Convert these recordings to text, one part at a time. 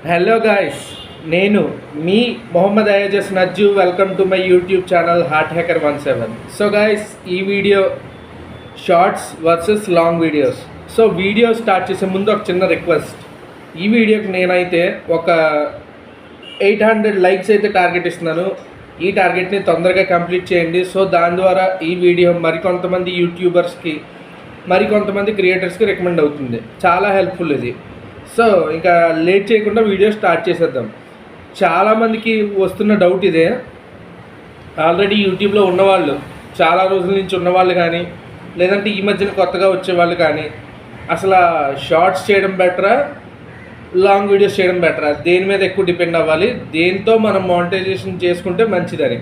Hello guys, నేను మీ మొహమ్మద్ అయాజస్ Najju. Welcome to my YouTube channel heart hacker 17. So guys, ఈ video shorts versus long videos. So video start చేసే ముందు ఒక చిన్న రిక్వెస్ట్. ఈ వీడియోకి నేనైతే ఒక 800 లైక్స్ అయితే టార్గెట్ ఇస్తున్నాను. ఈ టార్గెట్ని తొందరగా కంప్లీట్ చేయండి. సో దాని ద్వారా ఈ వీడియో మరికొంతమంది యూట్యూబర్స్కి, మరికొంతమంది క్రియేటర్స్కి రికమెండ్ అవుతుంది. చాలా హెల్ప్ఫుల్ ఇది. సో ఇంకా లేట్ చేయకుండా వీడియో స్టార్ట్ చేసేద్దాం. చాలామందికి వస్తున్న డౌట్ ఇదే. ఆల్రెడీ యూట్యూబ్లో ఉన్నవాళ్ళు, చాలా రోజుల నుంచి ఉన్నవాళ్ళు కానీ, లేదంటే ఈ మధ్యన కొత్తగా వచ్చేవాళ్ళు కానీ, అసలు షార్ట్స్ చేయడం బెటరా, లాంగ్ వీడియోస్ చేయడం బెటరా, దేని మీద ఎక్కువ డిపెండ్ అవ్వాలి, దేంతో మనం మానిటైజేషన్ చేసుకుంటే మంచిదని.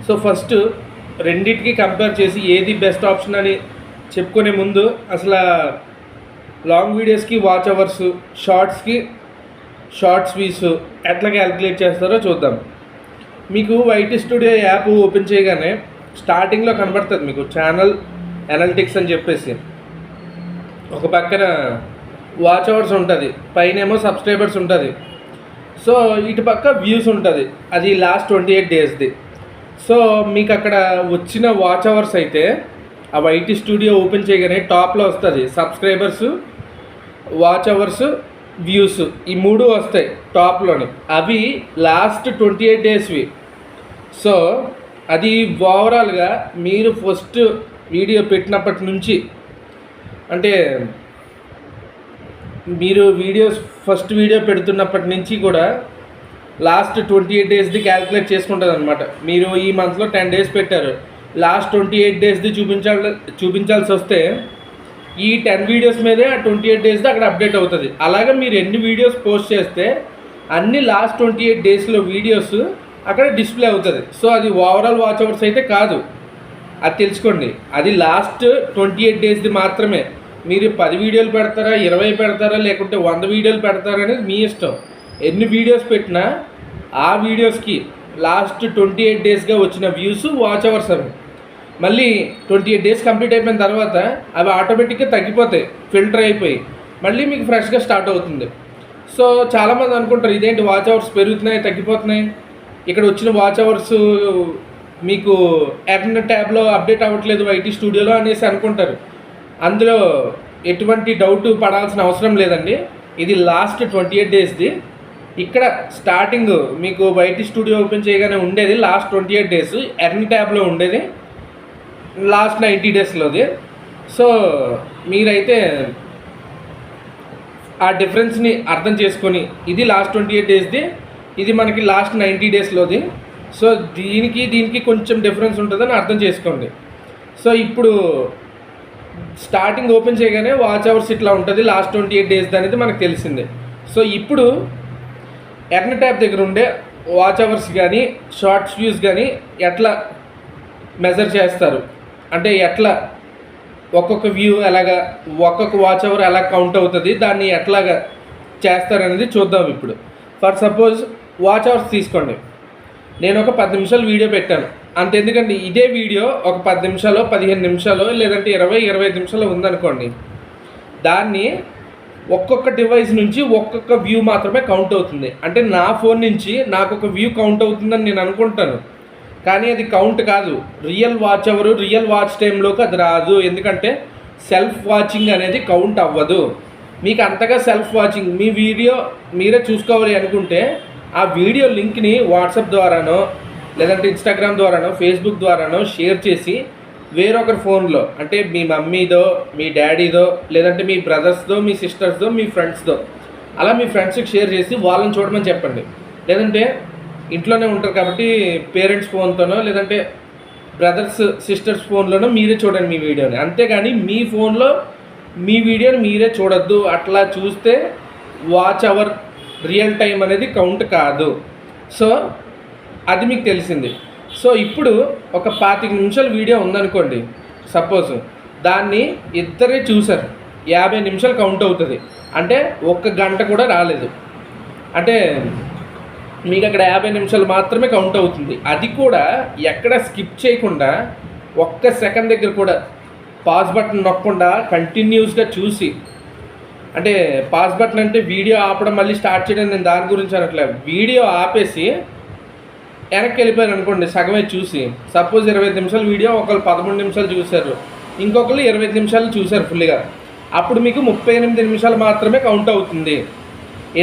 సో ఫస్ట్ రెండింటికి కంపేర్ చేసి ఏది బెస్ట్ ఆప్షన్ అని చెప్పుకునే ముందు అసలు లాంగ్ వీడియోస్కి వాచ్ అవర్స్, షార్ట్స్కి షార్ట్స్ వ్యూస్ ఎట్లా క్యాలిక్యులేట్ చేస్తారో చూద్దాం. మీకు వైటీ స్టూడియో యాప్ ఓపెన్ చేయగానే స్టార్టింగ్లో కనబడుతుంది మీకు ఛానల్ అనలిటిక్స్ అని చెప్పేసి. ఒక పక్కన వాచ్ అవర్స్ ఉంటుంది, పైనేమో సబ్స్క్రైబర్స్ ఉంటుంది. సో ఇటు పక్క వ్యూస్ ఉంటుంది, అది లాస్ట్ 28 డేస్ది. సో మీకు అక్కడ వచ్చిన వాచ్ అవర్స్ అయితే ఆ వైటీ స్టూడియో ఓపెన్ చేయగానే టాప్లో వస్తుంది సబ్స్క్రైబర్స్, వాచ్ అవర్స్, వ్యూస్, ఈ మూడు వస్తాయి టాప్లోని. అవి లాస్ట్ 28 డేస్వి. సో అది ఓవరాల్గా మీరు ఫస్ట్ వీడియో పెట్టినప్పటి నుంచి, అంటే మీరు ఫస్ట్ వీడియో పెడుతున్నప్పటి నుంచి కూడా లాస్ట్ 28 డేస్ది క్యాలిక్యులేట్ చేసుకుంటుంది అనమాట. మీరు ఈ మంత్లో 10 డేస్ పెట్టారు, లాస్ట్ 28 డేస్ది చూపించాల్సి వస్తే ఈ 10 వీడియోస్ మీదే ఆ 28 డేస్ది అక్కడ అప్డేట్ అవుతుంది. అలాగే మీరు ఎన్ని వీడియోస్ పోస్ట్ చేస్తే అన్ని లాస్ట్ 28 డేస్లో వీడియోస్ అక్కడ డిస్ప్లే అవుతుంది. సో అది ఓవరాల్ వాచ్ అవర్స్ అయితే కాదు, అది తెలుసుకోండి. అది లాస్ట్ 28 డేస్ది మాత్రమే. మీరు 10 వీడియోలు పెడతారా, 20 పెడతారా, లేకుంటే 100 వీడియోలు పెడతారా అనేది మీ ఇష్టం. ఎన్ని వీడియోస్ పెట్టినా ఆ వీడియోస్కి లాస్ట్ 28 డేస్గా వచ్చిన వ్యూస్, వాచ్ అవర్స్ అవి మళ్ళీ 28 డేస్ కంప్లీట్ అయిపోయిన తర్వాత అవి ఆటోమేటిక్గా తగ్గిపోతాయి, ఫిల్టర్ అయిపోయి మళ్ళీ మీకు ఫ్రెష్గా స్టార్ట్ అవుతుంది. సో చాలామంది అనుకుంటారు ఇదేంటి వాచ్ అవర్స్ పెరుగుతున్నాయి, తగ్గిపోతున్నాయి, ఇక్కడ వచ్చిన వాచ్ అవర్స్ మీకు యాక్టివ్ ట్యాబ్లో అప్డేట్ అవ్వట్లేదు వైటీ స్టూడియోలో అనేసి అనుకుంటారు. అందులో ఎటువంటి డౌట్ పడాల్సిన అవసరం లేదండి. ఇది లాస్ట్ 28 డేస్ది. ఇక్కడ స్టార్టింగ్ మీకు వైటీ స్టూడియో ఓపెన్ చేయగానే ఉండేది లాస్ట్ 28 డేస్, ఎర్న్ ట్యాబ్లో ఉండేది లాస్ట్ 90 డేస్లోది. సో మీరైతే ఆ డిఫరెన్స్ని అర్థం చేసుకొని, ఇది లాస్ట్ 28 డేస్ది, ఇది మనకి లాస్ట్ 90 డేస్లోది. సో దీనికి కొంచెం డిఫరెన్స్ ఉంటుందని అర్థం చేసుకోండి. సో ఇప్పుడు స్టార్టింగ్ ఓపెన్ చేయగానే వాచ్ అవర్స్ ఇట్లా ఉంటుంది, లాస్ట్ 28 డేస్ది అనేది మనకు తెలిసిందే. సో ఇప్పుడు ఎర్న్ ట్యాబ్ దగ్గర ఉండే వాచ్ అవర్స్ కానీ, షార్ట్స్ వ్యూస్ కానీ ఎట్లా మెజర్ చేస్తారు, అంటే ఎట్లా ఒక్కొక్క వ్యూ ఎలాగా, ఒక్కొక్క వాచ్ అవర్ ఎలా కౌంట్ అవుతుంది, దాన్ని ఎట్లాగా చేస్తారనేది చూద్దాం ఇప్పుడు. ఫర్ సపోజ్ వాచ్ అవర్స్ తీసుకోండి. నేను ఒక 10 నిమిషాలు వీడియో పెట్టాను అంతెందుకండి. ఇదే వీడియో ఒక 10 నిమిషాలు, 15 నిమిషాలు, లేదంటే 20-25 నిమిషాలు ఉందనుకోండి, దాన్ని ఒక్కొక్క డివైస్ నుంచి ఒక్కొక్క వ్యూ మాత్రమే కౌంట్ అవుతుంది. అంటే నా ఫోన్ నుంచి నాకు ఒక వ్యూ కౌంట్ అవుతుందని నేను అనుకుంటాను, కానీ అది కౌంట్ కాదు. Real watch hour, real watch టైంలోకి అది రాదు. ఎందుకంటే సెల్ఫ్ వాచింగ్ అనేది కౌంట్ అవ్వదు. మీకు అంతగా సెల్ఫ్ వాచింగ్ మీ వీడియో మీరే చూసుకోవాలి అనుకుంటే ఆ వీడియో లింక్ని వాట్సాప్ ద్వారానో, లేదంటే ఇన్స్టాగ్రామ్ ద్వారానో, ఫేస్బుక్ ద్వారానో షేర్ చేసి వేరొకరి ఫోన్లో, అంటే మీ మమ్మీదో, మీ డాడీదో, లేదంటే మీ బ్రదర్స్దో, మీ సిస్టర్స్దో, మీ ఫ్రెండ్స్దో, అలా మీ ఫ్రెండ్స్కి షేర్ చేసి వాళ్ళని చూడమని చెప్పండి. లేదంటే ఇంట్లోనే ఉంటారు కాబట్టి పేరెంట్స్ ఫోన్తోనో, లేదంటే బ్రదర్స్ సిస్టర్స్ ఫోన్లోనో మీరే చూడండి మీ వీడియోని. అంతేగాని మీ ఫోన్లో మీ వీడియోని మీరే చూడొద్దు. అట్లా చూస్తే వాచ్ అవర్ రియల్ టైం అనేది కౌంట్ కాదు. సో అది మీకు తెలిసింది. సో ఇప్పుడు ఒక 25 నిమిషాల వీడియో ఉందనుకోండి సపోజ్, దాన్ని ఇద్దరే చూసారు, 50 నిమిషాలు కౌంట్ అవుతుంది. అంటే 1 గంట కూడా రాలేదు, అంటే మీకు అక్కడ 50 నిమిషాలు మాత్రమే కౌంట్ అవుతుంది. అది కూడా ఎక్కడ స్కిప్ చేయకుండా, 1 సెకండ్ దగ్గర కూడా పాజ్ బటన్ నొక్కకుండా కంటిన్యూస్గా చూసి అంటే పాస్ బటన్ అంటే వీడియో ఆపడం మళ్ళీ స్టార్ట్ చేయడం, నేను దాని గురించి అనట్లేదు. వీడియో ఆపేసి వెనక్కి వెళ్ళిపోయారు అనుకోండి, సగమే చూసి, సపోజ్ 25 నిమిషాల వీడియో ఒకళ్ళు 13 నిమిషాలు చూశారు, ఇంకొకరు 25 నిమిషాలు చూశారు ఫుల్గా, అప్పుడు మీకు 38 నిమిషాలు మాత్రమే కౌంట్ అవుతుంది.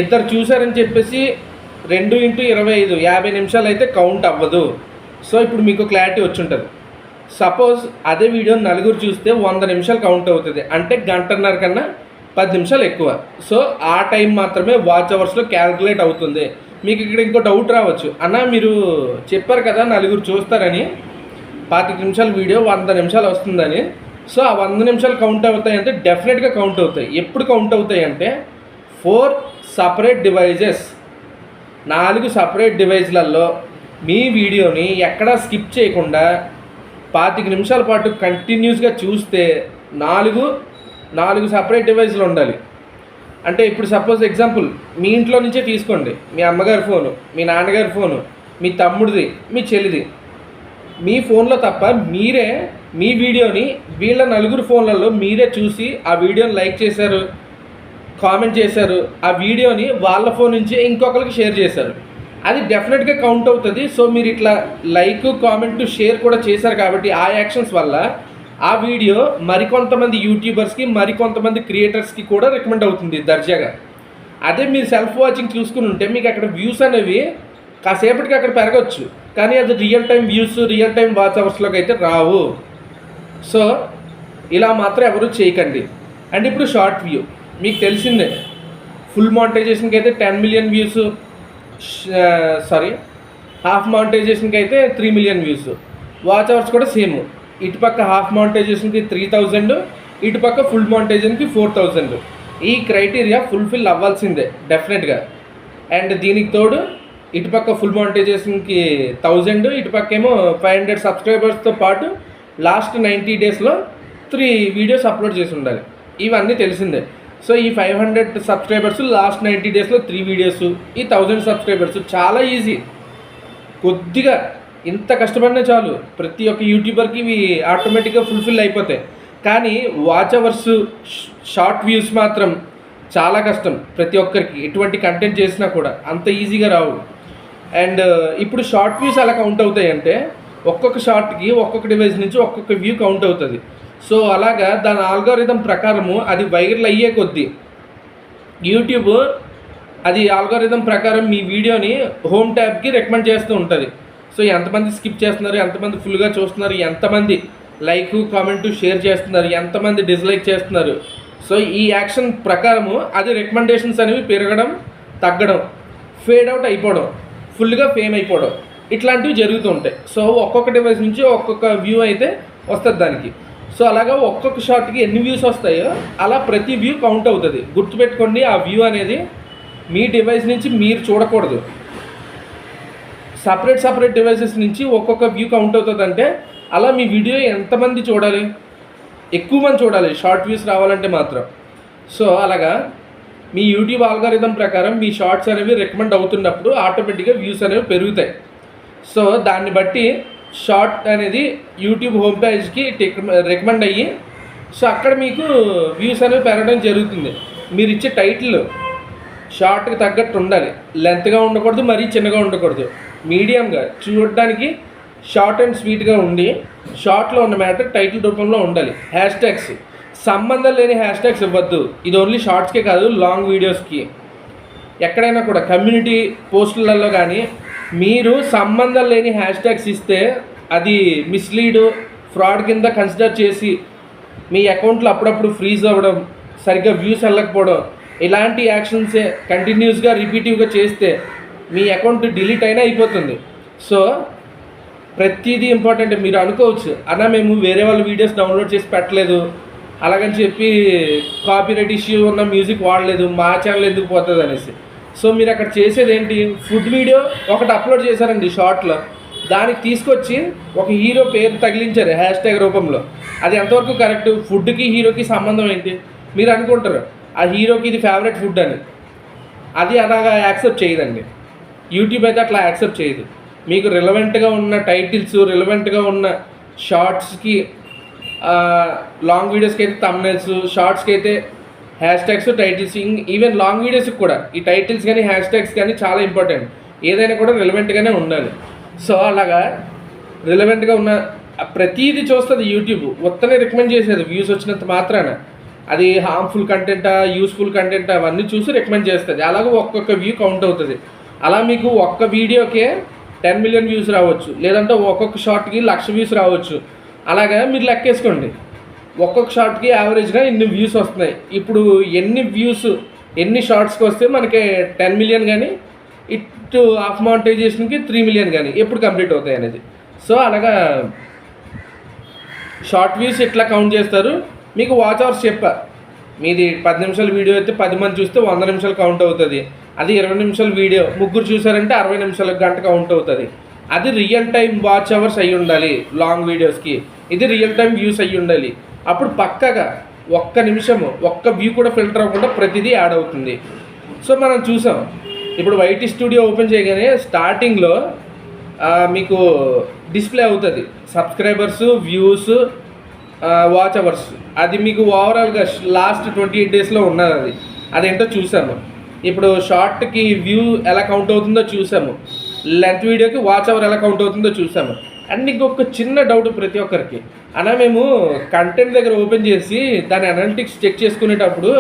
ఇద్దరు చూశారని చెప్పేసి 2x25 50 నిమిషాలు అయితే కౌంట్ అవ్వదు. సో ఇప్పుడు మీకు క్లారిటీ వచ్చి ఉంటుంది. సపోజ్ అదే వీడియో నలుగురు చూస్తే 100 నిమిషాలు కౌంట్ అవుతుంది, అంటే గంటన్నర కన్నా 10 నిమిషాలు ఎక్కువ. సో ఆ టైం మాత్రమే వాచ్ అవర్స్లో క్యాల్కులేట్ అవుతుంది. మీకు ఇక్కడ ఇంకో డౌట్ రావచ్చు, అన్న మీరు చెప్పారు కదా నలుగురు చూస్తారని, 25 నిమిషాల వీడియో 100 నిమిషాలు వస్తుందని. సో ఆ 100 నిమిషాలు కౌంట్ అవుతాయి అంటే డెఫినెట్గా కౌంట్ అవుతాయి. ఎప్పుడు కౌంట్ అవుతాయి అంటే 4 సపరేట్ డివైజెస్, 4 సపరేట్ డివైజ్లలో మీ వీడియోని ఎక్కడా స్కిప్ చేయకుండా 25 నిమిషాల పాటు కంటిన్యూస్గా చూస్తే 4 సపరేట్ డివైజ్లు ఉండాలి. అంటే ఇప్పుడు సపోజ్ ఎగ్జాంపుల్ మీ ఇంట్లో నుంచే తీసుకోండి, మీ అమ్మగారి ఫోను, మీ నాన్నగారి ఫోను, మీ తమ్ముడిది, మీ చెల్లిది, మీ ఫోన్లో తప్ప మీరే మీ వీడియోని వీళ్ళ 4 ఫోన్లలో మీరే చూసి ఆ వీడియోని లైక్ చేశారు, కామెంట్ చేశారు, ఆ వీడియోని వాళ్ళ ఫోన్ నుంచి ఇంకొకరికి షేర్ చేశారు, అది డెఫినెట్గా కౌంట్ అవుతుంది. సో మీరు ఇట్లా లైక్, కామెంట్, షేర్ కూడా చేశారు కాబట్టి ఆ యాక్షన్స్ వల్ల ఆ వీడియో మరికొంతమంది యూట్యూబర్స్కి, మరికొంతమంది క్రియేటర్స్కి కూడా రికమెండ్ అవుతుంది దర్జాగా. అదే మీరు సెల్ఫ్ వాచింగ్ చూసుకుని ఉంటే మీకు అక్కడ వ్యూస్ అనేవి కాసేపటికి అక్కడ పెరగచ్చు, కానీ అది real time views, real time watch అవర్స్లోకి అయితే రావు. సో ఇలా మాత్రం ఎవరు చేయకండి. అండ్ ఇప్పుడు షార్ట్ వ్యూ మీకు తెలిసిందే, ఫుల్ మానిటైజేషన్కి అయితే 10 మిలియన్ వ్యూస్, హాఫ్ మానిటైజేషన్కి అయితే 3 మిలియన్ వ్యూస్. వాచ్ అవర్స్ కూడా సేమ్, ఇటుపక్క హాఫ్ మానిటైజేషన్కి 3000, ఇటుపక్క ఫుల్ మానిటైజేషన్కి 4000. ఈ క్రైటీరియా ఫుల్ఫిల్ అవ్వాల్సిందే డెఫినెట్గా. అండ్ దీనికి తోడు ఇటుపక్క ఫుల్ మానిటైజేషన్కి 1000, ఇటుపక్క ఏమో 500 సబ్స్క్రైబర్స్తో పాటు లాస్ట్ 90 డేస్లో 3 వీడియోస్ అప్లోడ్ చేసి ఉండాలి. ఇవన్నీ తెలిసిందే. సో ఈ 500 సబ్స్క్రైబర్స్ లాస్ట్ 90 డేస్లో 3 వీడియోస్, ఈ 1000 సబ్స్క్రైబర్స్ చాలా ఈజీ. కొద్దిగా ఇంత కష్టపడినా చాలు, ప్రతి ఒక్క యూట్యూబర్కి ఇవి ఆటోమేటిక్గా ఫుల్ఫిల్ అయిపోతాయి. కానీ వాచ్ అవర్స్, షార్ట్ వ్యూస్ మాత్రం చాలా కష్టం ప్రతి ఒక్కరికి. ఎటువంటి కంటెంట్ చేసినా కూడా అంత ఈజీగా రావు. అండ్ ఇప్పుడు షార్ట్ వ్యూస్ ఎలా కౌంట్ అవుతాయి అంటే ఒక్కొక్క షార్ట్కి ఒక్కొక్క డివైస్ నుంచి ఒక్కొక్క వ్యూ కౌంట్ అవుతుంది. సో అలాగా దాని ఆల్గారిథం ప్రకారము అది వైరల్ అయ్యే కొద్దీ యూట్యూబ్ అది ఆల్గారిథం ప్రకారం మీ వీడియోని హోమ్ ట్యాబ్కి రికమెండ్ చేస్తూ ఉంటుంది. సో ఎంతమంది స్కిప్ చేస్తున్నారు, ఎంతమంది ఫుల్గా చూస్తున్నారు, ఎంతమంది లైక్, కామెంట్, షేర్ చేస్తున్నారు, ఎంతమంది డిస్లైక్ చేస్తున్నారు. సో ఈ యాక్షన్ ప్రకారము అది రికమెండేషన్స్ అనేవి పెరగడం, తగ్గడం, ఫేడ్ అవుట్ అయిపోవడం, ఫుల్గా ఫేమ్ అయిపోవడం, ఇట్లాంటివి జరుగుతూ ఉంటాయి. సో ఒక్కొక్క డివైస్ నుంచి ఒక్కొక్క వ్యూ అయితే వస్తుంది దానికి. సో అలాగా ఒక్కొక్క షాట్కి ఎన్ని వ్యూస్ వస్తాయో అలా ప్రతి వ్యూ కౌంట్ అవుతుంది. గుర్తుపెట్టుకోండి, ఆ వ్యూ అనేది మీ డివైస్ నుంచి మీరు చూడకూడదు, సపరేట్ డివైసెస్ నుంచి ఒక్కొక్క వ్యూ కౌంట్ అవుతుంది. అంటే అలా మీ వీడియో ఎంతమంది చూడాలి, ఎక్కువ మంది చూడాలి షార్ట్ వ్యూస్ రావాలంటే మాత్రం. సో అలాగా మీ యూట్యూబ్ ఆల్గారిథం ప్రకారం మీ షార్ట్స్ అనేవి రికమెండ్ అవుతున్నప్పుడు ఆటోమేటిక్గా వ్యూస్ అనేవి పెరుగుతాయి. సో దాన్ని బట్టి షార్ట్ అనేది యూట్యూబ్ హోమ్ పేజ్కి రికమెండ్ అయ్యి సో అక్కడ మీకు వ్యూస్ అనేవి పెరగడం జరుగుతుంది. మీరు ఇచ్చే టైటిల్ షార్ట్కి తగ్గట్టు ఉండాలి, లెంత్గా ఉండకూడదు, మరీ చిన్నగా ఉండకూడదు, మీడియంగా చూడడానికి షార్ట్ అండ్ స్వీట్గా ఉండి షార్ట్లో ఉన్న మ్యాటర్ టైటిల్ రూపంలో ఉండాలి. హ్యాష్ ట్యాగ్స్ సంబంధం లేని హ్యాష్ ట్యాగ్స్ ఇవ్వద్దు. ఇది ఓన్లీ షార్ట్స్కే కాదు, లాంగ్ వీడియోస్కి ఎక్కడైనా కూడా కమ్యూనిటీ పోస్టులలో కానీ మీరు సంబంధం లేని హ్యాష్ ట్యాగ్స్ ఇస్తే అది మిస్లీడ్, ఫ్రాడ్ కింద కన్సిడర్ చేసి మీ అకౌంట్లో అప్పుడప్పుడు ఫ్రీజ్ అవ్వడం, సరిగ్గా వ్యూస్ వెళ్ళకపోవడం, ఇలాంటి యాక్షన్సే కంటిన్యూస్గా రిపీటివ్గా చేస్తే మీ అకౌంట్ డిలీట్ అయినా అయిపోతుంది. సో ప్రతిదీ ఇంపార్టెంట్. మీరు అనుకోవచ్చు, అన్న మేము వేరే వాళ్ళ వీడియోస్ డౌన్లోడ్ చేసి పెట్టలేదు, అలాగని చెప్పి కాపీరైట్ ఇష్యూ ఉన్న మ్యూజిక్ వాడలేదు, మా ఛానల్ ఎందుకు పోతుంది అనేసి. సో మీరు అక్కడ చేసేది ఏంటి, ఫుడ్ వీడియో ఒకటి అప్లోడ్ చేశారండి షార్ట్లో, దానికి తీసుకొచ్చి ఒక హీరో పేరు తగిలించారు హ్యాష్ ట్యాగ్ రూపంలో. అది ఎంతవరకు కరెక్ట్? ఫుడ్కి హీరోకి సంబంధం ఏంటి? మీరు అనుకుంటారు ఆ హీరోకి ఇది ఫేవరెట్ ఫుడ్ అని, అది అలాగా యాక్సెప్ట్ చేయదండి. యూట్యూబ్ అయితే అట్లా యాక్సెప్ట్ చేయదు. మీకు రిలవెంట్గా ఉన్న టైటిల్స్, రిలవెంట్గా ఉన్న షార్ట్స్కి, లాంగ్ వీడియోస్కి అయితే థంబ్నెయిల్స్, షార్ట్స్కి అయితే hash tags, titles, even long వీడియోస్కి కూడా ఈ టైటిల్స్ కానీ హ్యాష్ ట్యాగ్స్ కానీ చాలా ఇంపార్టెంట్. ఏదైనా కూడా రిలవెంట్గానే ఉండాలి. సో అలాగా రిలవెంట్గా ఉన్న ప్రతీది చూస్తుంది యూట్యూబ్. ఉత్తనే రికమెండ్ చేసేది వ్యూస్ వచ్చినంత మాత్రాన. అది హార్మ్ఫుల్ కంటెంటా, యూస్ఫుల్ కంటెంట్ అవన్నీ చూసి రికమెండ్ చేస్తుంది. అలాగే ఒక్కొక్క వ్యూ కౌంట్ అవుతుంది. అలా మీకు ఒక్క వీడియోకే 10 మిలియన్ వ్యూస్ రావచ్చు, లేదంటే ఒక్కొక్క షార్ట్కి 1,00,000 వ్యూస్ రావచ్చు. అలాగా మీరు లెక్కేసుకోండి, ఒక్కొక్క షార్ట్కి యావరేజ్గా ఇన్ని వ్యూస్ వస్తున్నాయి. ఇప్పుడు ఎన్ని వ్యూస్ ఎన్ని షార్ట్స్కి వస్తే మనకి 10 మిలియన్ కానీ ఇటు హాఫ్ మానిటైజేషన్కి 3 మిలియన్ కానీ ఎప్పుడు కంప్లీట్ అవుతాయి అనేది. సో అలాగా షార్ట్ వ్యూస్ ఇట్లా కౌంట్ చేస్తారు. మీకు వాచ్ అవర్స్ చెప్పా, మీది 10 నిమిషాల వీడియో అయితే 10 మంది చూస్తే 100 నిమిషాలు కౌంట్ అవుతుంది. అది 20 నిమిషాల వీడియో ముగ్గురు చూసారంటే 60 నిమిషాల గంట కౌంట్ అవుతుంది. అది రియల్ టైం వాచ్ అవర్స్ అయ్యి ఉండాలి లాంగ్ వీడియోస్కి. ఇది రియల్ టైం వ్యూస్ అయ్యి ఉండాలి. అప్పుడు పక్కగా ఒక్క నిమిషము ఒక్క వ్యూ కూడా ఫిల్టర్ అవ్వకుండా ప్రతిదీ యాడ్ అవుతుంది. సో మనం చూసాం, ఇప్పుడు వైటీ స్టూడియో ఓపెన్ చేయగానే స్టార్టింగ్లో మీకు డిస్ప్లే అవుతుంది సబ్స్క్రైబర్స్, వ్యూస్, వాచ్ అవర్స్. అది మీకు ఓవరాల్గా లాస్ట్ 28 డేస్లో ఉన్నది. అదేంటో చూసాము. ఇప్పుడు షార్ట్కి వ్యూ ఎలా కౌంట్ అవుతుందో చూసాము, లెంత్ వీడియోకి వాచ్ అవర్ ఎలా కౌంట్ అవుతుందో చూసాము. అండ్ ఇంకొక చిన్న డౌట్ ప్రతి ఒక్కరికి, అలా మేము కంటెంట్ దగ్గర ఓపెన్ చేసి దాని అనలిటిక్స్ చెక్ చేసుకునేటప్పుడు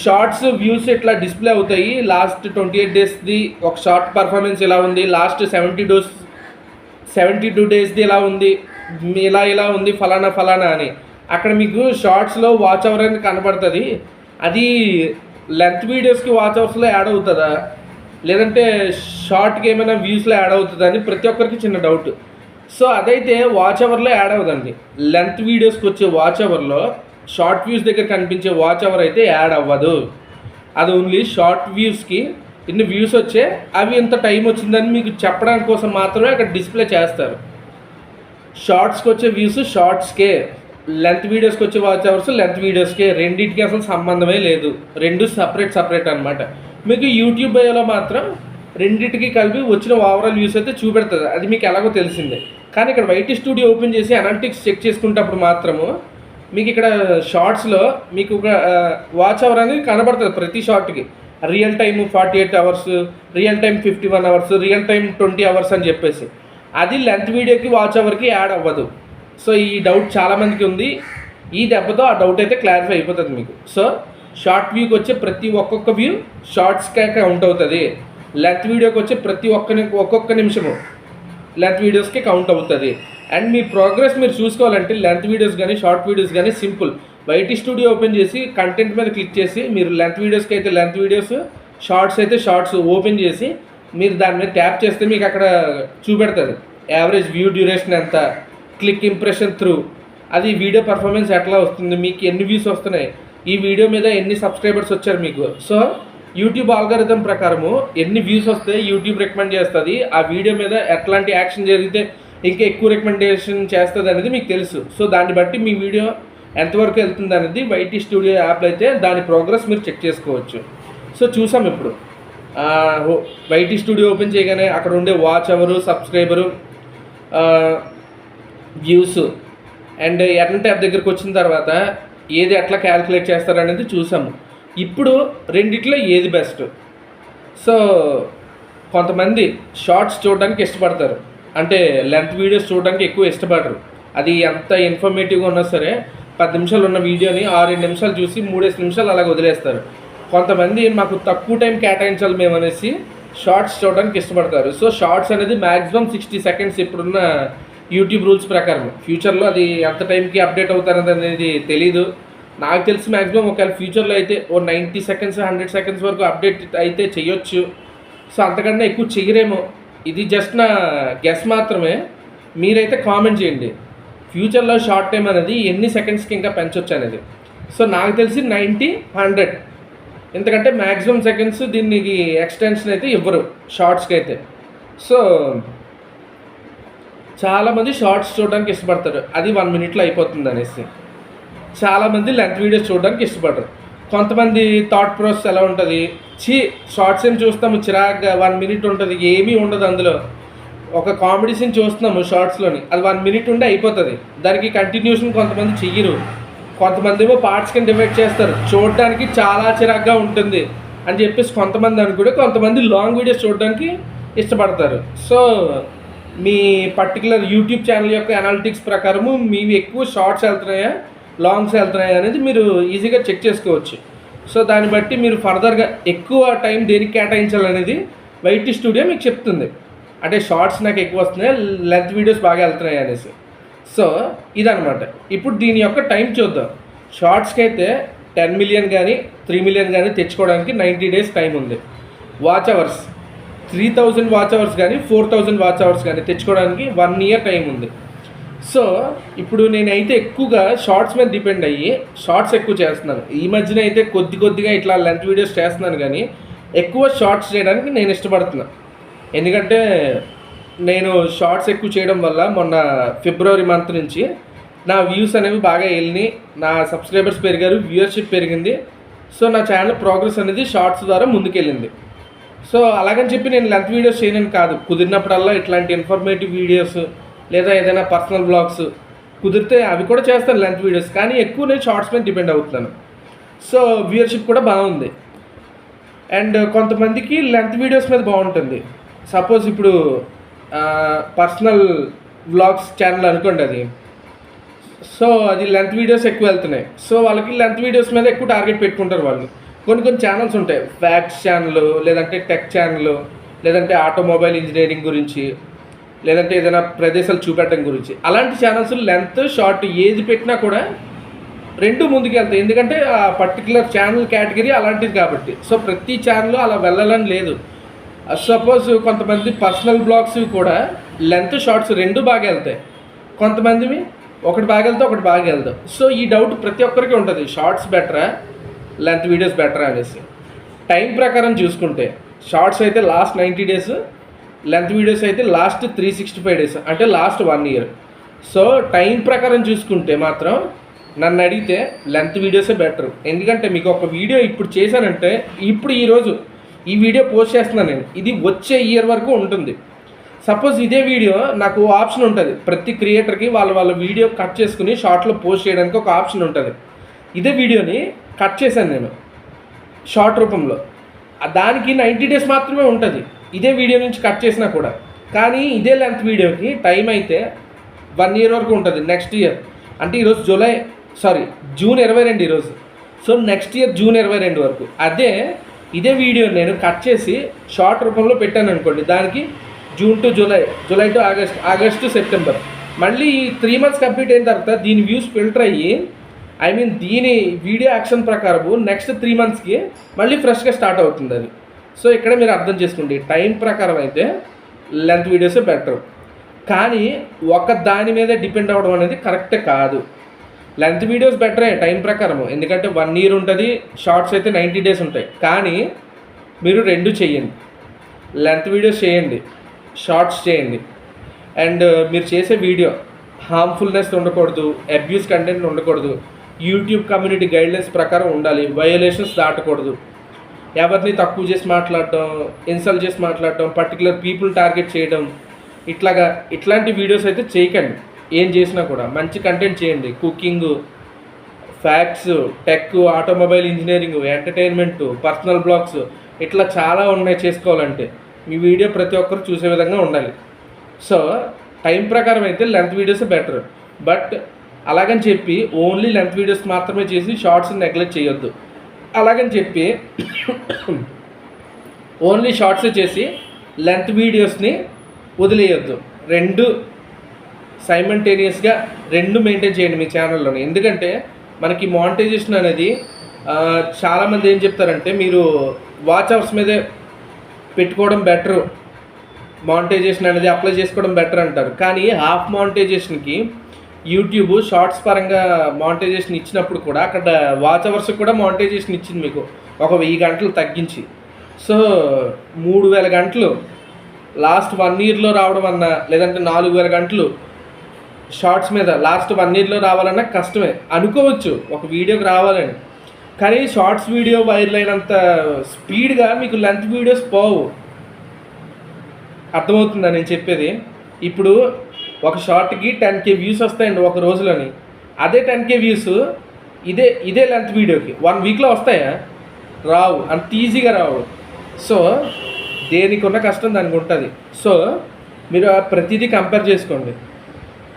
షార్ట్స్ వ్యూస్ ఇట్లా డిస్ప్లే అవుతాయి. లాస్ట్ 28 డేస్ది ఒక షార్ట్ పర్ఫార్మెన్స్ ఇలా ఉంది, లాస్ట్ 72 డేస్ది ఇలా ఉంది, ఇలా ఉంది ఫలానా అని. అక్కడ మీకు షార్ట్స్లో వాచ్ అవర్ అనేది కనబడుతుంది. అది లెంత్ వీడియోస్కి వాచ్ అవర్స్లో యాడ్ అవుతుందా, లేదంటే షార్ట్కి ఏమైనా వ్యూస్లో యాడ్ అవుతుందా అని ప్రతి ఒక్కరికి చిన్న డౌట్. సో అదైతే వాచ్ అవర్లో యాడ్ అవ్వదండి. లెంత్ వీడియోస్కి వచ్చే వాచ్ అవర్లో షార్ట్ వ్యూస్ దగ్గర కనిపించే వాచ్ అవర్ అయితే యాడ్ అవ్వదు. అది ఓన్లీ షార్ట్ వ్యూస్కి ఇన్ని వ్యూస్ వచ్చే అవి ఎంత టైం వచ్చిందని మీకు చెప్పడానికి కోసం మాత్రమే అక్కడ డిస్ప్లే చేస్తారు. షార్ట్స్కి వచ్చే వ్యూస్ షార్ట్స్కే, లెంత్ వీడియోస్కి వచ్చే వాచ్ అవర్స్ లెంత్ వీడియోస్కే. రెండింటికి అసలు సంబంధమే లేదు, రెండు సపరేట్ అనమాట. మీకు యూట్యూబ్ బయోలో మాత్రం రెండింటికి కలిపి వచ్చిన ఓవరాల్ వ్యూస్ అయితే చూపెడుతుంది. అది మీకు ఎలాగో తెలిసిందే. కానీ ఇక్కడ వైటీ స్టూడియో ఓపెన్ చేసి అనలిటిక్స్ చెక్ చేసుకునేటప్పుడు మాత్రము మీకు ఇక్కడ షార్ట్స్లో మీకు ఒక వాచ్ అవర్ అనేది కనబడుతుంది ప్రతి షార్ట్కి. Real time 48 hours, real time 51 hours, real time 20 hours అని చెప్పేసి. అది లెంత్ వీడియోకి వాచ్ అవర్కి యాడ్ అవ్వదు. సో ఈ డౌట్ చాలామందికి ఉంది. ఈ దెబ్బతో ఆ డౌట్ అయితే క్లారిఫై అయిపోతుంది మీకు. సో షార్ట్ వ్యూకి వచ్చే ప్రతి ఒక్కొక్క వ్యూ షార్ట్స్కే కౌంట్ అవుతుంది. లెంత్ వీడియోకి వచ్చే ప్రతి ఒక్కొక్క నిమిషము లెంత్ వీడియోస్కి కౌంట్ అవుతుంది. అండ్ మీ ప్రోగ్రెస్ మీరు చూసుకోవాలంటే లెంత్ వీడియోస్ కానీ షార్ట్ వీడియోస్ కానీ సింపుల్, వైటీ స్టూడియో ఓపెన్ చేసి కంటెంట్ మీద క్లిక్ చేసి మీరు లెంత్ వీడియోస్కి అయితే లెంత్ వీడియోస్, షార్ట్స్ అయితే షార్ట్స్ ఓపెన్ చేసి మీరు దాని మీద ట్యాప్ చేస్తే మీకు అక్కడ చూపెడుతుంది యావరేజ్ వ్యూ డ్యూరేషన్ ఎంత, క్లిక్ ఇంప్రెషన్ త్రూ, అది వీడియో పర్ఫార్మెన్స్ ఎట్లా వస్తుంది, మీకు ఎన్ని వ్యూస్ వస్తున్నాయి, ఈ వీడియో మీద ఎన్ని సబ్స్క్రైబర్స్ వచ్చారు మీకు. సో యూట్యూబ్ ఆల్గారిథం ప్రకారము ఎన్ని వ్యూస్ వస్తే యూట్యూబ్ రికమెండ్ చేస్తుంది, ఆ వీడియో మీద ఎట్లాంటి యాక్షన్ జరిగితే ఇంకా ఎక్కువ రికమెండేషన్ చేస్తుంది అనేది మీకు తెలుసు. సో దాన్ని బట్టి మీ వీడియో ఎంతవరకు వెళ్తుంది అనేది వైటీ స్టూడియో యాప్లో అయితే దాని ప్రోగ్రెస్ మీరు చెక్ చేసుకోవచ్చు. సో చూసాం ఇప్పుడు వైటీ స్టూడియో ఓపెన్ చేయగానే అక్కడ ఉండే watch hour, subscriber, views and earn tab దగ్గరికి వచ్చిన తర్వాత ఏది ఎట్లా క్యాలిక్యులేట్ చేస్తారనేది చూసాము. ఇప్పుడు రెండిట్లో ఏది బెస్ట్? సో కొంతమంది షార్ట్స్ చూడడానికి ఇష్టపడతారు, అంటే లెంత్ వీడియోస్ చూడడానికి ఎక్కువ ఇష్టపడరు. అది ఎంత ఇన్ఫర్మేటివ్గా ఉన్నా సరే 10 నిమిషాలు ఉన్న వీడియోని 6-7 నిమిషాలు చూసి 3-5 నిమిషాలు అలాగ వదిలేస్తారు. కొంతమంది మాకు తక్కువ టైం కేటాయించాలి మేము అనేసి షార్ట్స్ చూడడానికి ఇష్టపడతారు. సో షార్ట్స్ అనేది మ్యాక్సిమం 60 సెకండ్స్ ఇప్పుడున్న యూట్యూబ్ రూల్స్ ప్రకారం. ఫ్యూచర్లో అది ఎంత టైంకి అప్డేట్ అవుతారనేది అనేది తెలీదు. నాకు తెలిసి మ్యాక్సిమం ఒకవేళ ఫ్యూచర్లో అయితే 90 సెకండ్స్ 100 సెకండ్స్ వరకు అప్డేట్ అయితే చేయొచ్చు. సో అంతకన్నా ఎక్కువ చెయ్యరేమో. ఇది జస్ట్ నా గెస్ మాత్రమే. మీరైతే కామెంట్ చేయండి ఫ్యూచర్లో షార్ట్ టైం అనేది ఎన్ని సెకండ్స్కి ఇంకా పెంచవచ్చు అనేది. సో నాకు తెలిసి 90-100 ఎందుకంటే మ్యాక్సిమం సెకండ్స్ దీనికి ఎక్స్టెన్షన్ అయితే ఇవ్వరు షార్ట్స్కి అయితే. సో చాలామంది షార్ట్స్ చూడడానికి ఇష్టపడతారు, అది 1 మినిట్లో అయిపోతుంది అనేసి. చాలామంది లెంత్ వీడియోస్ చూడడానికి ఇష్టపడరు. కొంతమంది థాట్ ప్రాసెస్ ఎలా ఉంటుంది, షార్ట్స్ ఏం చూస్తాము చిరాగ్గా 1 మినిట్ ఉంటుంది, ఏమీ ఉండదు అందులో. ఒక కామెడీ సీన్ చూస్తున్నాము షార్ట్స్లోని, అది 1 మినిట్ ఉండి అయిపోతుంది. దానికి కంటిన్యూషన్ కొంతమంది చెయ్యరు. కొంతమంది ఏమో పార్ట్స్ కింద డివైడ్ చేస్తారు, చూడడానికి చాలా చిరాగ్గా ఉంటుంది అని చెప్పేసి కొంతమంది అనుకుంటే, కొంతమంది లాంగ్ వీడియోస్ చూడడానికి ఇష్టపడతారు. సో మీ పర్టికులర్ యూట్యూబ్ ఛానల్ యొక్క అనాలిటిక్స్ ప్రకారము మీవి ఎక్కువ షార్ట్స్ వెళ్తున్నాయా లాంగ్స్ వెళ్తున్నాయా అనేది మీరు ఈజీగా చెక్ చేసుకోవచ్చు. సో దాన్ని బట్టి మీరు ఫర్దర్గా ఎక్కువ టైం దేనికి కేటాయించాలనేది వైటీ స్టూడియో మీకు చెప్తుంది. అంటే షార్ట్స్ నాకు ఎక్కువ వస్తున్నాయి, లెంత్ వీడియోస్ బాగా వెళ్తున్నాయి అనేసి. సో ఇదనమాట. ఇప్పుడు దీని యొక్క టైం చూద్దాం. షార్ట్స్కి అయితే 10 మిలియన్ కానీ 3 మిలియన్ కానీ తెచ్చుకోవడానికి 90 డేస్ టైం ఉంది. వాచ్ అవర్స్ 3000 వాచ్ అవర్స్ కానీ 4000 వాచ్ అవర్స్ కానీ తెచ్చుకోవడానికి 1 ఇయర్ టైం ఉంది. సో ఇప్పుడు నేనైతే ఎక్కువగా షార్ట్స్ మీద డిపెండ్ అయ్యి షార్ట్స్ ఎక్కువ చేస్తున్నాను. ఈ మధ్యన అయితే కొద్దిగా ఇట్లా లెంత్ వీడియోస్ చేస్తున్నాను, కానీ ఎక్కువ షార్ట్స్ చేయడానికి నేను ఇష్టపడుతున్నాను. ఎందుకంటే నేను షార్ట్స్ ఎక్కువ చేయడం వల్ల మొన్న ఫిబ్రవరి మంత్ నుంచి నా వ్యూస్ అనేవి బాగా వెళ్ళినాయి, నా సబ్స్క్రైబర్స్ పెరిగారు, వ్యూవర్షిప్ పెరిగింది. సో నా ఛానల్ ప్రోగ్రెస్ అనేది షార్ట్స్ ద్వారా ముందుకెళ్ళింది. సో అలాగని చెప్పి నేను లెంత్ వీడియోస్ చేయనని కాదు, కుదిరినప్పుడల్లా ఇట్లాంటి ఇన్ఫర్మేటివ్ వీడియోస్ లేదా ఏదైనా పర్సనల్ బ్లాగ్స్ కుదిరితే అవి కూడా చేస్తాను లెంత్ వీడియోస్, కానీ ఎక్కువ నేను షార్ట్స్ మీద డిపెండ్ అవుతున్నాను. సో వ్యూవర్షిప్ కూడా బాగుంది. అండ్ కొంతమందికి లెంత్ వీడియోస్ మీద బాగుంటుంది. సపోజ్ ఇప్పుడు పర్సనల్ వ్లాగ్స్ ఛానల్ అనుకోండి అది, సో అది లెంత్ వీడియోస్ ఎక్కువ వెళ్తున్నాయి. సో వాళ్ళకి లెంత్ వీడియోస్ మీద ఎక్కువ టార్గెట్ పెట్టుకుంటారు వాళ్ళు. కొన్ని ఛానల్స్ ఉంటాయి, ఫ్యాక్ట్స్ ఛానల్, లేదంటే టెక్ ఛానల్, లేదంటే ఆటోమొబైల్ ఇంజనీరింగ్ గురించి, లేదంటే ఏదైనా ప్రదేశాలు చూపెట్టడం గురించి. అలాంటి ఛానల్స్ లెంత్ షార్ట్ ఏది పెట్టినా కూడా రెండు ముందుకు వెళ్తాయి, ఎందుకంటే ఆ పర్టికులర్ ఛానల్ కేటగిరీ అలాంటిది కాబట్టి. సో ప్రతి ఛానల్ అలా వెళ్ళాలని లేదు. సపోజ్ కొంతమంది పర్సనల్ బ్లాగ్స్ కూడా లెంత్ షార్ట్స్ రెండు బాగా వెళ్తాయి, కొంతమందివి ఒకటి బాగా వెళ్తే ఒకటి బాగా వెళ్తాం. సో ఈ డౌట్ ప్రతి ఒక్కరికి ఉంటుంది, షార్ట్స్ బెటరా లెంత్ వీడియోస్ బెటరా అనేసి. టైం ప్రకారం చూసుకుంటే షార్ట్స్ అయితే లాస్ట్ 90 డేస్, లెంత్ వీడియోస్ అయితే లాస్ట్ 365 డేస్, అంటే లాస్ట్ 1 ఇయర్. సో టైం ప్రకారం చూసుకుంటే మాత్రం నన్ను అడిగితే లెంత్ వీడియోసే బెటర్. ఎందుకంటే మీకు ఒక వీడియో ఇప్పుడు చేశానంటే, ఇప్పుడు ఈరోజు ఈ వీడియో పోస్ట్ చేస్తున్నాను నేను, ఇది వచ్చే ఇయర్ వరకు ఉంటుంది. సపోజ్ ఇదే వీడియో నాకు ఆప్షన్ ఉంటుంది, ప్రతి క్రియేటర్కి వాళ్ళ వీడియో కట్ చేసుకుని షార్ట్లో పోస్ట్ చేయడానికి ఒక ఆప్షన్ ఉంటుంది. ఇదే వీడియోని కట్ చేశాను నేను షార్ట్ రూపంలో, దానికి 90 డేస్ మాత్రమే ఉంటుంది ఇదే వీడియో నుంచి కట్ చేసినా కూడా. కానీ ఇదే లెంత్ వీడియోకి టైం అయితే 1 ఇయర్ వరకు ఉంటుంది. నెక్స్ట్ ఇయర్ అంటే ఈరోజు జూన్ 22 ఈరోజు. సో నెక్స్ట్ ఇయర్ జూన్ 22 వరకు. ఇదే వీడియో నేను కట్ చేసి షార్ట్ రూపంలో పెట్టాను అనుకోండి, దానికి June to July to August September, మళ్ళీ 3 మంత్స్ కంప్లీట్ అయిన తర్వాత దీని వ్యూస్ ఫిల్టర్ అయ్యి, దీని వీడియో యాక్షన్ ప్రకారము నెక్స్ట్ 3 మంత్స్కి మళ్ళీ ఫ్రెష్గా స్టార్ట్ అవుతుంది అది. సో ఇక్కడ మీరు అర్థం చేసుకోండి, టైం ప్రకారం అయితే లెంత్ వీడియోసే బెటర్. కానీ ఒక దాని మీద డిపెండ్ అవ్వడం అనేది కరెక్టే కాదు. లెంత్ వీడియోస్ బెటరే టైం ప్రకారము, ఎందుకంటే 1 ఇయర్ ఉంటుంది, షార్ట్స్ అయితే 90 డేస్ ఉంటాయి. కానీ మీరు రెండు చేయండి, లెంత్ వీడియోస్ చేయండి, షార్ట్స్ చేయండి. అండ్ మీరు చేసే వీడియో హార్మ్ఫుల్నెస్ ఉండకూడదు, అబ్యూస్ కంటెంట్ ఉండకూడదు, యూట్యూబ్ కమ్యూనిటీ గైడ్లైన్స్ ప్రకారం ఉండాలి, వయోలేషన్స్ దాటకూడదు, ఎవరిని తక్కువ చేసి మాట్లాడటం, ఇన్సల్ట్ చేసి మాట్లాడటం, పర్టికులర్ పీపుల్ టార్గెట్ చేయడం, ఇట్లాంటి వీడియోస్ అయితే చేయకండి. ఏం చేసినా కూడా మంచి కంటెంట్ చేయండి. Cooking, facts, tech, automobile engineering, entertainment, personal blogs, ఇట్లా చాలా ఉన్నాయి చేసుకోవాలంటే. మీ వీడియో ప్రతి ఒక్కరు చూసే విధంగా ఉండాలి. సో టైం ప్రకారం అయితే లెంత్ వీడియోస్ బెటర్. బట్ అలాగని చెప్పి ఓన్లీ లెంత్ వీడియోస్ మాత్రమే చేసి షార్ట్స్ని నెగ్లెక్ట్ చేయొద్దు. అలాగని చెప్పి ఓన్లీ షార్ట్స్ చేసి లెంత్ వీడియోస్ని వదిలేయొద్దు. రెండు సైమల్టేనియస్గా రెండు మెయింటైన్ చేయండి మీ ఛానల్లోని. ఎందుకంటే మనకి మానిటైజేషన్ అనేది చాలామంది ఏం చెప్తారంటే, మీరు వాచ్ అవర్స్ మీదే పెట్టుకోవడం బెటరు, మానిటైజేషన్ అనేది అప్లై చేసుకోవడం బెటర్ అంటారు. కానీ హాఫ్ మానిటైజేషన్కి యూట్యూబ్ షార్ట్స్ పరంగా మానిటైజేషన్ ఇచ్చినప్పుడు కూడా అక్కడ వాచ్ అవర్స్కి కూడా మానిటైజేషన్ ఇచ్చింది మీకు ఒక 1000 గంటలు తగ్గించి. సో 3000 గంటలు లాస్ట్ 1 ఇయర్లో రావడం అన్నా, లేదంటే 4000 గంటలు షార్ట్స్ మీద లాస్ట్ 1 ఇయర్లో రావాలన్నా కష్టమే అనుకోవచ్చు ఒక వీడియోకి రావాలని. కానీ షార్ట్స్ వీడియో వైరల్ అయినంత స్పీడ్గా మీకు లెంత్ వీడియోస్ పోవు. అర్థమవుతుందా నేను చెప్పేది? ఇప్పుడు ఒక షార్ట్కి 10K వ్యూస్ వస్తాయండి ఒక రోజులోని. అదే 10K వ్యూస్ ఇదే లెంత్ వీడియోకి 1 వీక్లో వస్తాయా? రావు, అంత ఈజీగా రావు. సో దేనికి ఉన్న కష్టం దానికి ఉంటుంది. సో మీరు ప్రతిదీ కంపేర్ చేసుకోండి.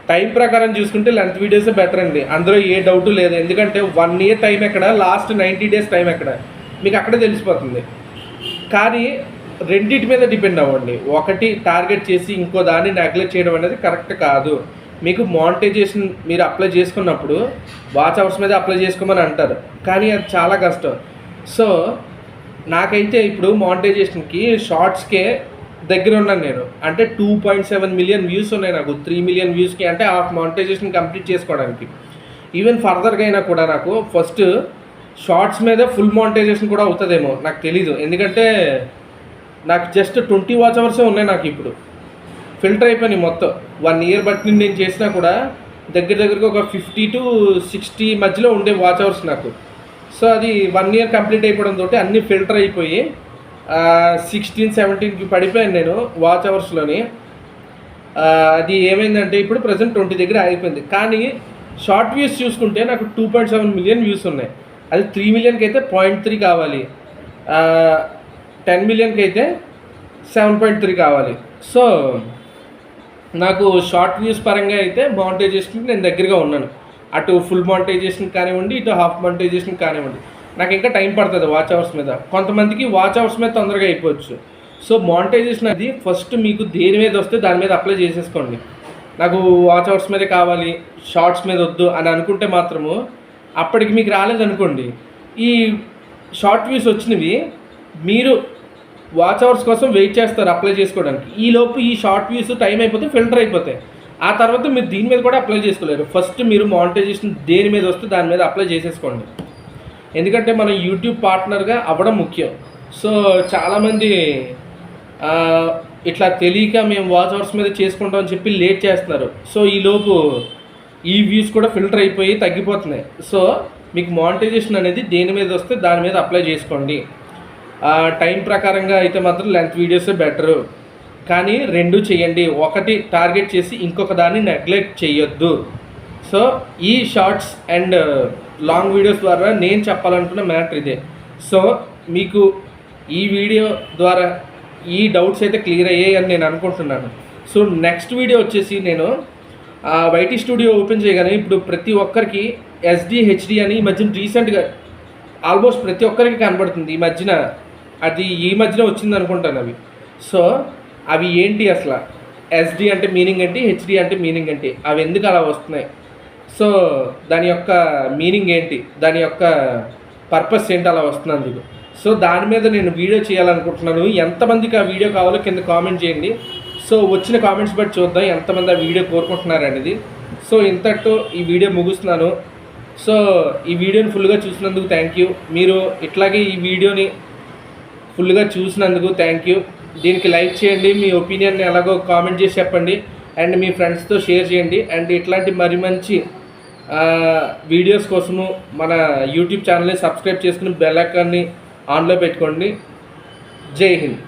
టైం ప్రకారం చూసుకుంటే లెంత్ వీడియోసే బెటర్ అండి, అందులో ఏ డౌటు లేదు. ఎందుకంటే 1 ఇయర్ టైం ఎక్కడ, లాస్ట్ 90 డేస్ టైం ఎక్కడ, మీకు అక్కడే తెలిసిపోతుంది. కానీ రెండింటి మీద డిపెండ్ అవ్వండి. ఒకటి టార్గెట్ చేసి ఇంకో దాన్ని నెగ్లెక్ట్ చేయడం అనేది కరెక్ట్ కాదు. మీకు మానిటైజేషన్ మీరు అప్లై చేసుకున్నప్పుడు వాచ్ అవర్స్ మీద అప్లై చేసుకోమని అంటారు, కానీ అది చాలా కష్టం. సో నాకైతే ఇప్పుడు మానిటైజేషన్కి షార్ట్స్కే దగ్గర ఉన్నాను నేను. అంటే 2.7 మిలియన్ వ్యూస్ ఉన్నాయి నాకు 3 మిలియన్ వ్యూస్కి, అంటే హాఫ్ మానిటైజేషన్ కంప్లీట్ చేసుకోవడానికి. ఈవెన్ ఫర్దర్గా అయినా కూడా నాకు ఫస్ట్ షార్ట్స్ మీద ఫుల్ మానిటైజేషన్ కూడా అవుతుందేమో నాకు తెలీదు. ఎందుకంటే నాకు జస్ట్ 20 వాచ్ అవర్సే ఉన్నాయి నాకు ఇప్పుడు. ఫిల్టర్ అయిపోయినాయి మొత్తం. 1 ఇయర్ బట్టి నేను చేసినా కూడా దగ్గరగా ఒక 50 to 60 మధ్యలో ఉండే వాచ్ అవర్స్ నాకు. సో అది 1 ఇయర్ కంప్లీట్ అయిపోవడంతో అన్నీ ఫిల్టర్ అయిపోయి 16-17కి పడిపోయాను నేను వాచ్ అవర్స్లోని. అది ఏమైందంటే ఇప్పుడు ప్రజెంట్ 20 దగ్గర ఆగిపోయింది. కానీ షార్ట్ వ్యూస్ చూసుకుంటే నాకు 2.7 మిలియన్ వ్యూస్ ఉన్నాయి. అది 3 మిలియన్కి అయితే 0.3 కావాలి, 10 మిలియన్కి అయితే 7.3 కావాలి. సో నాకు షార్ట్ వ్యూస్ పరంగా అయితే మానిటైజేషన్కి నేను దగ్గరగా ఉన్నాను. అటు ఫుల్ మానిటైజేషన్ కానివ్వండి, ఇటు హాఫ్ మానిటైజేషన్ కానివ్వండి. నాకు ఇంకా టైం పడుతుంది వాచ్ అవర్స్ మీద. కొంతమందికి వాచ్ అవర్స్ మీద తొందరగా అయిపోవచ్చు. సో మానిటైజేషన్ అది ఫస్ట్ మీకు దేని మీద వస్తే దాని మీద అప్లై చేసేసుకోండి. నాకు వాచ్ అవర్స్ మీదే కావాలి, షార్ట్స్ మీద వద్దు అని అనుకుంటే మాత్రము అప్పటికి మీకు రాలేదనుకోండి, ఈ షార్ట్ వ్యూస్ వచ్చినవి మీరు వాచ్ అవర్స్ కోసం వెయిట్ చేస్తారు అప్లై చేసుకోవడానికి. ఈలోపు ఈ షార్ట్ వ్యూస్ టైం అయిపోతే ఫిల్టర్ అయిపోతాయి. ఆ తర్వాత మీరు దీని మీద కూడా అప్లై చేసుకోలేరు. ఫస్ట్ మీరు మానిటైజేషన్ దేని మీద వస్తే దాని మీద అప్లై చేసేసుకోండి. ఎందుకంటే మనం యూట్యూబ్ పార్ట్నర్గా అవ్వడం ముఖ్యం. సో చాలామంది ఇట్లా తెలియక మేము వాచ్ అవర్స్ మీద చేసుకుంటామని చెప్పి లేట్ చేస్తున్నారు. సో ఈలోపు ఈ వ్యూస్ కూడా ఫిల్టర్ అయిపోయి తగ్గిపోతున్నాయి. సో మీకు మానిటైజేషన్ అనేది దేని మీద వస్తే దాని మీద అప్లై చేసుకోండి. టైం ప్రకారంగా అయితే మాత్రం లెంత్ వీడియోసే బెటరు, కానీ రెండు చేయండి. ఒకటి టార్గెట్ చేసి ఇంకొక దాన్ని నెగ్లెక్ట్ చేయొద్దు. సో ఈ షార్ట్స్ అండ్ లాంగ్ వీడియోస్ ద్వారా నేను చెప్పాలనుకున్న మ్యాటర్ ఇదే. సో మీకు ఈ వీడియో ద్వారా ఈ డౌట్స్ అయితే క్లియర్ అయ్యాయి అని నేను అనుకుంటున్నాను. సో నెక్స్ట్ వీడియో వచ్చేసి నేను వైటీ స్టూడియో ఓపెన్ చేయగానే ఇప్పుడు ప్రతి ఒక్కరికి SD HD అని ఈ మధ్యన రీసెంట్గా ఆల్మోస్ట్ ప్రతి ఒక్కరికి కనబడుతుంది ఈ మధ్యన. అది ఈ మధ్యన వచ్చింది అనుకుంటాను అవి. సో అవి ఏంటి అసలు, SD అంటే మీనింగ్ ఏంటి, HD అంటే మీనింగ్ ఏంటి, అవి ఎందుకు అలా వస్తున్నాయి, సో దాని యొక్క మీనింగ్ ఏంటి, దాని యొక్క పర్పస్ ఏంటి అలా వస్తుంది అందుకు. సో దాని మీద నేను వీడియో చేయాలనుకుంటున్నాను. ఎంతమందికి ఆ వీడియో కావాలో కింద కామెంట్ చేయండి. సో వచ్చిన కామెంట్స్ బట్టి చూద్దాం ఎంతమంది ఆ వీడియో కోరుకుంటున్నారు అనేది. సో ఇంతటితో ఈ వీడియో ముగిస్తున్నాను. సో ఈ వీడియోని ఫుల్గా చూసినందుకు థ్యాంక్ యూ. మీరు ఇట్లాగే ఈ వీడియోని ఫుల్గా చూసినందుకు థ్యాంక్ యూ. దీనికి లైక్ చేయండి, మీ ఒపీనియన్ని ఎలాగో కామెంట్ చేసి చెప్పండి, అండ్ మీ ఫ్రెండ్స్తో షేర్ చేయండి. అండ్ ఇట్లాంటి మరి మంచి వీడియోస్ కోసము మన యూట్యూబ్ ఛానల్ని సబ్స్క్రైబ్ చేసుకుని బెల్ ఐకాన్ని ఆన్లో పెట్టుకోండి. జై హింద్.